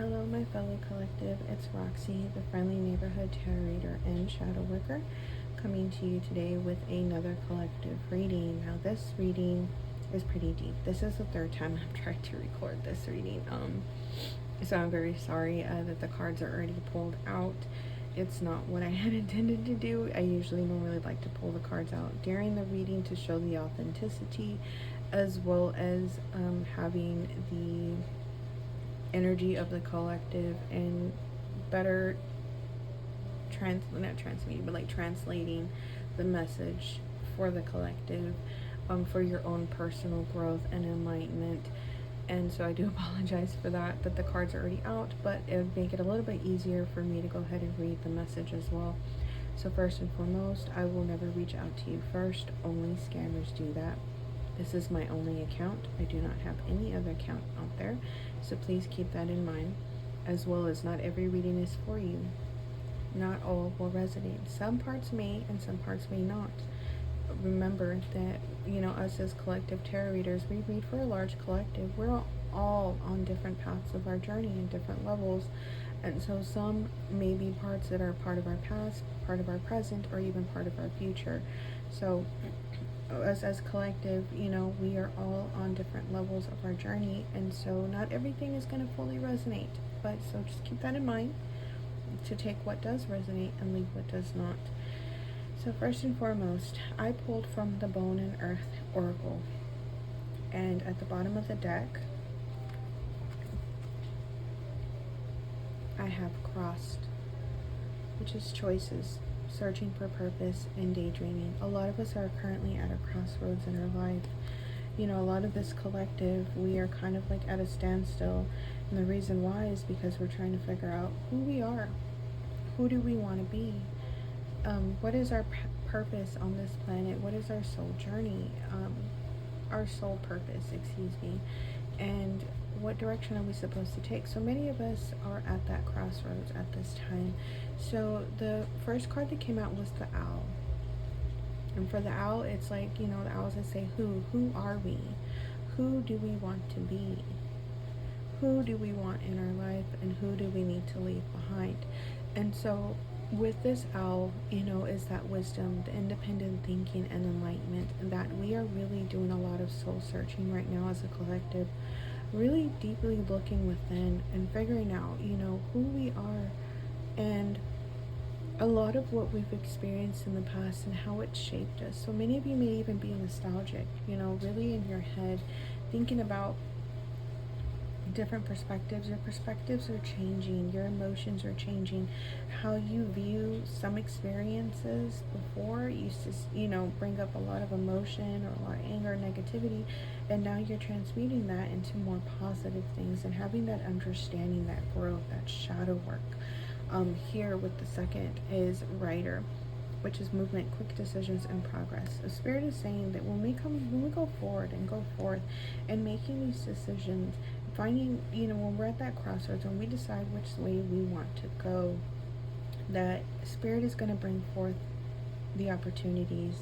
Hello, my fellow collective. It's Roxy, the friendly neighborhood tarot reader and shadow worker, coming to you today with another collective reading. Now, this reading is pretty deep. This is the third time I'm trying to record this reading. So I'm very sorry that the cards are already pulled out. It's not what I had intended to do. I usually normally like to pull the cards out during the reading to show the authenticity, as well as having the energy of the collective and better translating the message for the collective, for your own personal growth and enlightenment. And so I do apologize for that, but the cards are already out, but it would make it a little bit easier for me to go ahead and read the message as well. So first and foremost, I will never reach out to you first. Only scammers do that. This is my only account. I do not have any other account out there, so please keep that in mind, as well as not every reading is for you. Not all will resonate. Some parts may and some parts may not. Remember that, us as collective tarot readers, we read for a large collective. We're all on different paths of our journey and different levels, and so some may be parts that are part of our past, part of our present, or even part of our future. So as collective, we are all on different levels of our journey, and so not everything is going to fully resonate, but so just keep that in mind, to take what does resonate and leave what does not. So first and foremost, I pulled from the Bone and Earth Oracle, and at the bottom of the deck I have crossed, which is choices, searching for purpose, and daydreaming. A lot of us are currently at a crossroads in our life. A lot of this collective, we are kind of like at a standstill, and the reason why is because we're trying to figure out who we are. Who do we want to be? What is our purpose on this planet? What is our soul journey? Our soul purpose, and what direction are we supposed to take? So many of us are at that crossroads at this time. So the first card that came out was the owl, and for the owl, it's like, the owls that say, who are we? Who do we want to be? Who do we want in our life, and who do we need to leave behind? And so with this owl, is that wisdom, the independent thinking and enlightenment, that we are really doing a lot of soul searching right now as a collective, really deeply looking within and figuring out, who we are, and a lot of what we've experienced in the past and how it shaped us. So many of you may even be nostalgic, really in your head, thinking about different perspectives. Your perspectives are changing, your emotions are changing. How you view some experiences before used to, bring up a lot of emotion or a lot of anger, negativity, and now you're transmuting that into more positive things and having that understanding, that growth, that shadow work. Here with the second is Rider, which is movement, quick decisions, and progress. So Spirit is saying that when we go forward and go forth and making these decisions, finding, when we're at that crossroads, when we decide which way we want to go, that Spirit is going to bring forth the opportunities.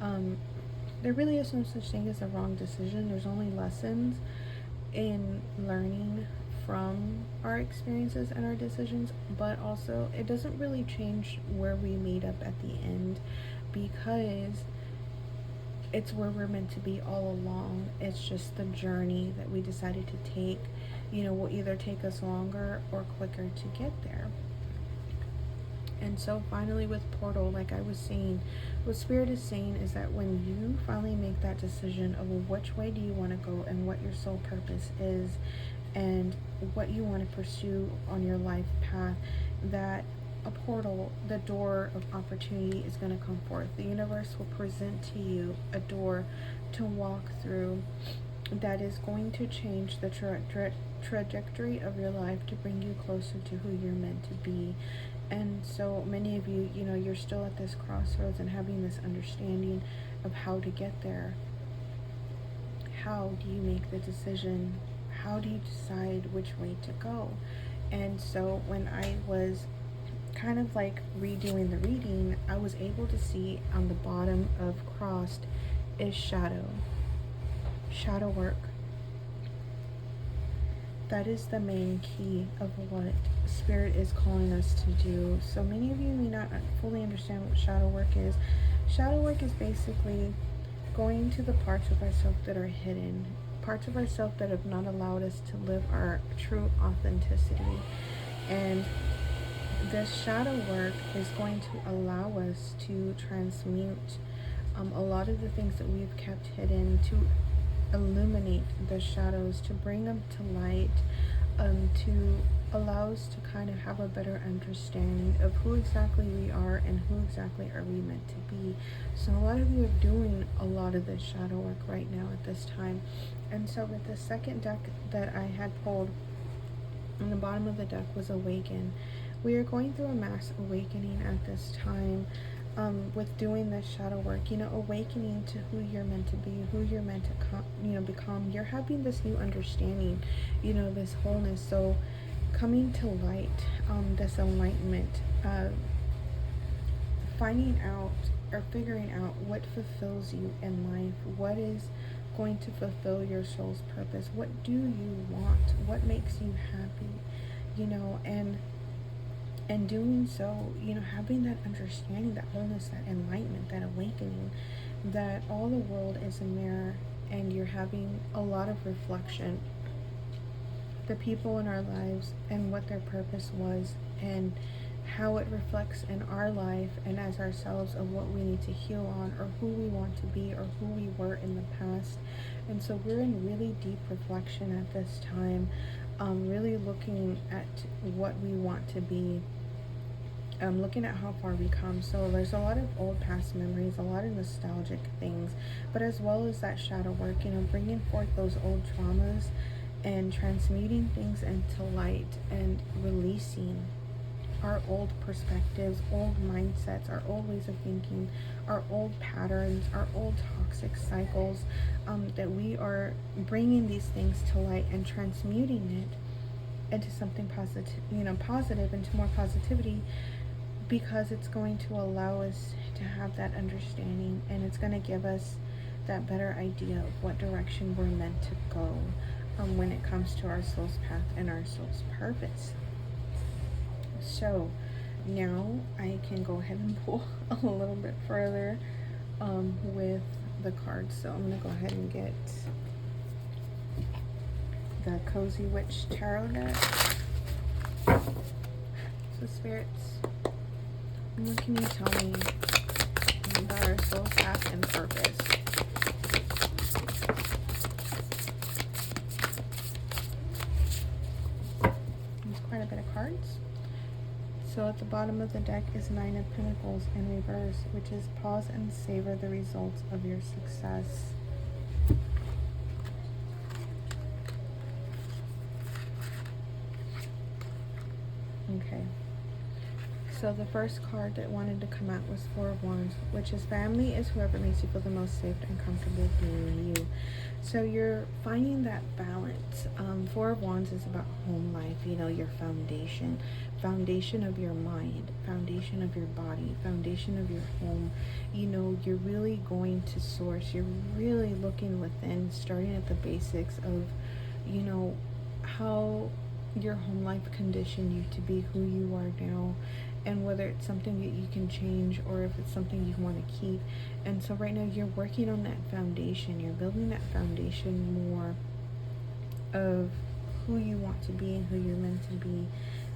There really is no such thing as a wrong decision. There's only lessons in learning from our experiences and our decisions, but also it doesn't really change where we meet up at the end, because it's where we're meant to be all along. It's just the journey that we decided to take, will either take us longer or quicker to get there. And so finally with Portal, like I was saying, what Spirit is saying is that when you finally make that decision of which way do you want to go and what your soul purpose is and what you want to pursue on your life path, that a portal, the door of opportunity, is going to come forth. The universe will present to you a door to walk through that is going to change the trajectory of your life to bring you closer to who you're meant to be. And so many of you, you're still at this crossroads and having this understanding of how to get there. How do you make the decision? How do you decide which way to go? And so when I was kind of like redoing the reading, I was able to see on the bottom of crossed is shadow work. That is the main key of what Spirit is calling us to do. So many of you may not fully understand what shadow work is. Shadow work is basically going to the parts of ourselves that are hidden, parts of ourselves that have not allowed us to live our true authenticity. And this shadow work is going to allow us to transmute a lot of the things that we've kept hidden, to illuminate the shadows, to bring them to light, to allow us to kind of have a better understanding of who exactly we are and who exactly are we meant to be. So a lot of you are doing a lot of this shadow work right now at this time. And so with the second deck that I had pulled, on the bottom of the deck was Awaken. We are going through a mass awakening at this time. With doing this shadow work, awakening to who you're meant to be, who you're meant to become. You're having this new understanding, this wholeness. So coming to light, this enlightenment, finding out or figuring out what fulfills you in life, what is going to fulfill your soul's purpose, what do you want, what makes you happy, and doing so, having that understanding, that wholeness, that enlightenment, that awakening, that all the world is a mirror and you're having a lot of reflection. The people in our lives and what their purpose was and how it reflects in our life and as ourselves of what we need to heal on, or who we want to be, or who we were in the past. And so we're in really deep reflection at this time, really looking at what we want to be, looking at how far we come. So there's a lot of old past memories, a lot of nostalgic things, but as well as that shadow work, bringing forth those old traumas and transmuting things into light and releasing our old perspectives, old mindsets, our old ways of thinking, our old patterns, our old toxic cycles, that we are bringing these things to light and transmuting it into something positive, into more positivity, because it's going to allow us to have that understanding, and it's going to give us that better idea of what direction we're meant to go when it comes to our soul's path and our soul's purpose. So now I can go ahead and pull a little bit further with the cards. So I'm going to go ahead and get the Cozy Witch Tarot deck. So spirits, what can you tell me about our soul's path and purpose? There's quite a bit of cards. So at the bottom of the deck is Nine of Pentacles in reverse, which is pause and savor the results of your success. Okay. So the first card that wanted to come out was Four of Wands, which is family is whoever makes you feel the most safe and comfortable being you. So you're finding that balance. Four of Wands is about home life, your foundation of your mind, foundation of your body, foundation of your home. You're really going to source. You're really looking within, starting at the basics of, how your home life conditioned you to be who you are now, and whether it's something that you can change or if it's something you want to keep. And so right now you're working on that foundation. You're building that foundation more of who you want to be and who you're meant to be.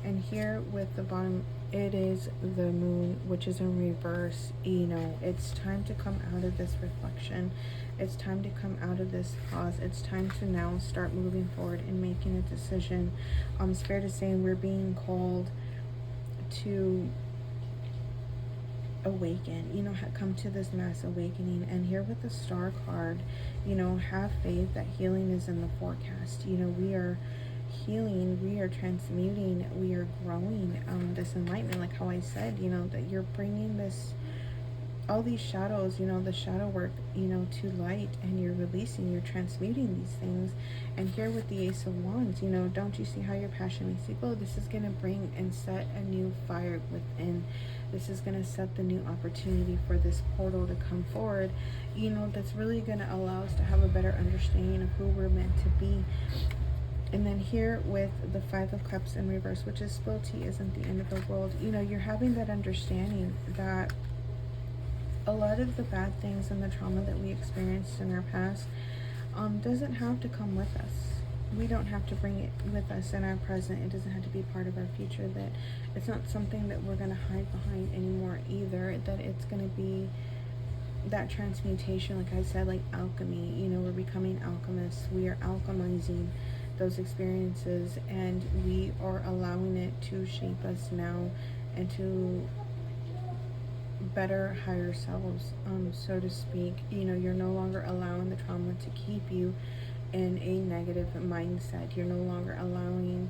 And here with the bottom, it is the moon, which is in reverse. It's time to come out of this reflection. It's time to come out of this pause. It's time to now start moving forward and making a decision. Spirit is saying we're being called to awaken, come to this mass awakening. And here with the Star card, have faith that healing is in the forecast. We are healing, we are transmuting, we are growing, this enlightenment, like how I said, that you're bringing this, all these shadows, the shadow work, to light, and you're releasing, you're transmuting these things. And here with the Ace of Wands, don't you see how your passion makes you glow? This is going to bring and set a new fire within. This is going to set the new opportunity for this portal to come forward, that's really going to allow us to have a better understanding of who we're meant to be. And then here with the Five of Cups in reverse, which is spilled tea isn't the end of the world. You know, you're having that understanding that a lot of the bad things and the trauma that we experienced in our past doesn't have to come with us. We don't have to bring it with us in our present. It doesn't have to be part of our future. That it's not something that we're going to hide behind anymore either. That it's going to be that transmutation, like I said, like alchemy. You know, we're becoming alchemists. We are alchemizing those experiences, and we are allowing it to shape us now and to better higher selves, so to speak. You know, you're no longer allowing the trauma to keep you in a negative mindset. You're no longer allowing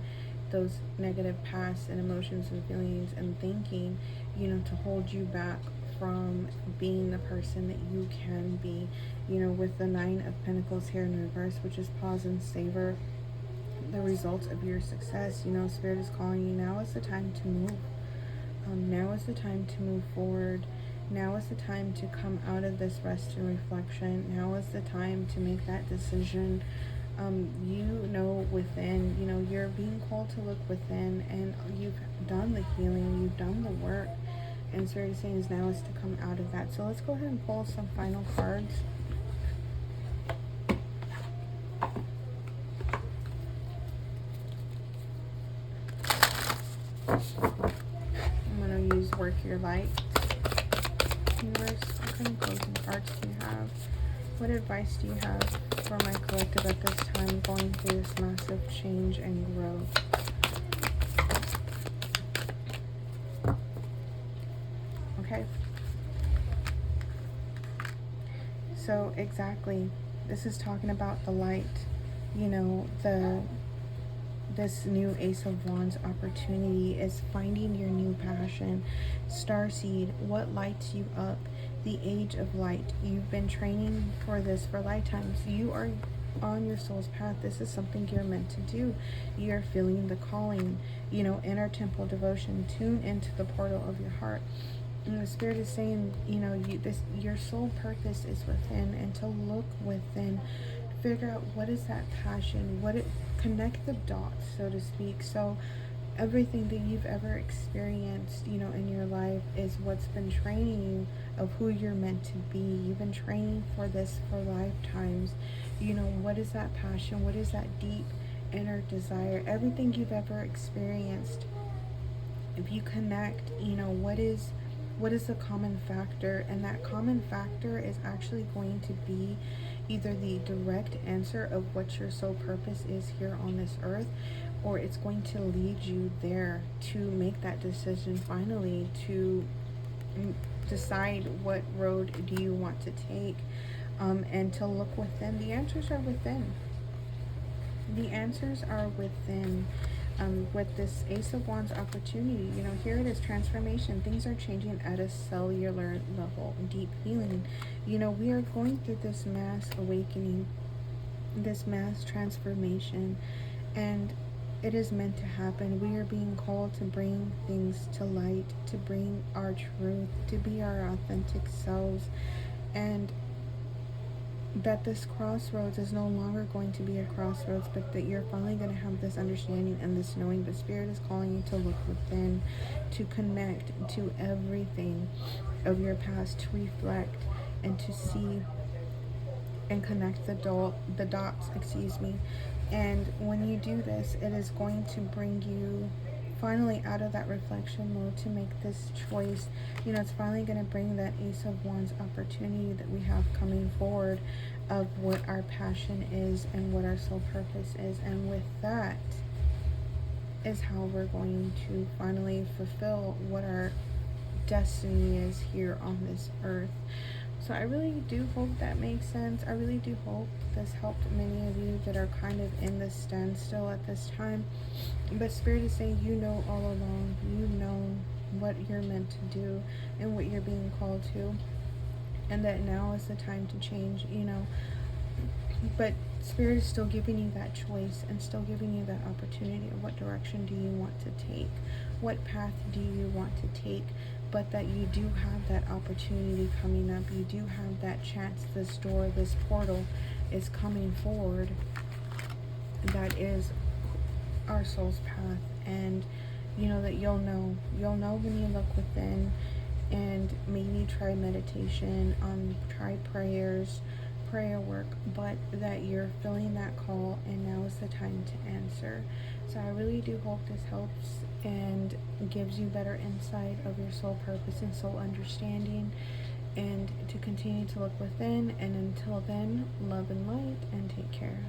those negative past and emotions and feelings and thinking, you know, to hold you back from being the person that you can be. You know, with the Nine of Pentacles here in reverse, which is pause and savor the results of your success. You know, Spirit is calling you. Now is the time to move. Now is the time to move forward. Now is the time to come out of this rest and reflection. Now is the time to make that decision. You know, within, you know, you're being called to look within, and you've done the healing, you've done the work, and Spirit is saying is now is to come out of that. So let's go ahead and pull some final cards. Use Work Your Light. Universe, what kind of closing cards do you have? What advice do you have for my collective at this time going through this massive change and growth? Okay. So exactly, this is talking about the light, you know, this new Ace of Wands opportunity is finding your new passion. Starseed, what lights you up? The Age of Light. You've been training for this for lifetimes. You are on your soul's path. This is something you're meant to do. You're feeling the calling. You know, inner temple devotion. Tune into the portal of your heart. And the Spirit is saying, you know, your soul purpose is within, and to look within, figure out what is that passion, connect the dots, so to speak. So everything that you've ever experienced, you know, in your life is what's been training you of who you're meant to be. You've been training for this for lifetimes. You know, what is that passion? What is that deep inner desire? Everything you've ever experienced, if you connect, you know, what is the common factor? And that common factor is actually going to be either the direct answer of what your soul purpose is here on this earth, or it's going to lead you there to make that decision finally, to decide what road do you want to take, and to look within. The answers are within. The answers are within. With this Ace of Wands opportunity, you know, here it is, transformation. Things are changing at a cellular level, deep healing. You know, we are going through this mass awakening, this mass transformation, and it is meant to happen. We are being called to bring things to light, to bring our truth, to be our authentic selves, and that this crossroads is no longer going to be a crossroads, but that you're finally going to have this understanding and this knowing. But Spirit is calling you to look within, to connect to everything of your past, to reflect and to see and connect the dots, and when you do this, it is going to bring you finally out of that reflection mode to make this choice. You know, it's finally going to bring that Ace of Wands opportunity that we have coming forward of what our passion is and what our soul purpose is. And with that is how we're going to finally fulfill what our destiny is here on this earth. So I really do hope that makes sense. I really do hope this helped many of you that are kind of in this standstill at this time. But Spirit is saying, you know, all along, you know what you're meant to do and what you're being called to, and that now is the time to change, you know. But Spirit is still giving you that choice and still giving you that opportunity of what direction do you want to take, what path do you want to take, but that you do have that opportunity coming up. You do have that chance. This door, this portal is coming forward that is our soul's path, and you know that you'll know when you look within, and maybe try meditation, try prayer work, but that you're feeling that call and now is the time to answer. So I really do hope this helps and gives you better insight of your soul purpose and soul understanding, and to continue to look within. And until then, love and light, and take care.